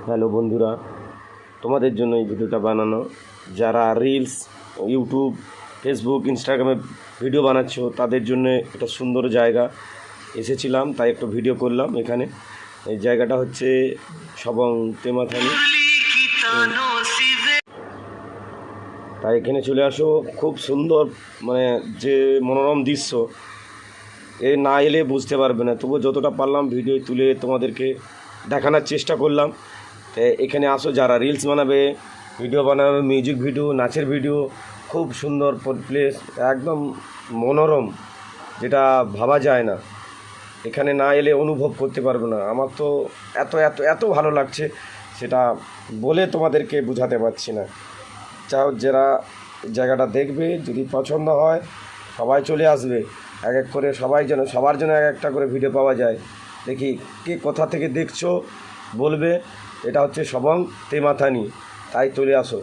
Hello বন্ধুরা, তোমাদের জন্য এই ভিডিওটা বানানো। যারা রিলস, ইউটিউব, ফেসবুক, ইনস্টাগ্রামে ভিডিও বানাচ্ছো তাদের জন্য একটা সুন্দর জায়গা এসেছিলাম, তাই একটু ভিডিও করলাম। এখানে এই জায়গাটা হচ্ছে সবং তেমাথানি। তাই এখানে চলে আসো, খুব সুন্দর, মানে যে মনোরম দৃশ্য এ না এলে বুঝতে পারবে না। তবু যতটা পারলাম ভিডিও তুলে তোমাদেরকে দেখানোর চেষ্টা করলাম। তো এখানে আসো, যারা রিলস বানাবে, ভিডিও বানাবে, মিউজিক ভিডিও, নাচের ভিডিও, খুব সুন্দর প্লেস, একদম মনোরম, যেটা ভাবা যায় না। এখানে না এলে অনুভব করতে পারবে না। আমার তো এত এত এত ভালো লাগছে, সেটা বলে তোমাদেরকে বোঝাতে পারছি না। চাও যারা জায়গাটা দেখবে, যদি পছন্দ হয় সবাই চলে আসবে। এক এক করে সবাই যেন, সবার জন্য এক একটা করে ভিডিও পাওয়া যায়। দেখি কে কোথা থেকে দেখছো বলবে। এটা হচ্ছে সবং তেমাথানি, তাই চলে আসো।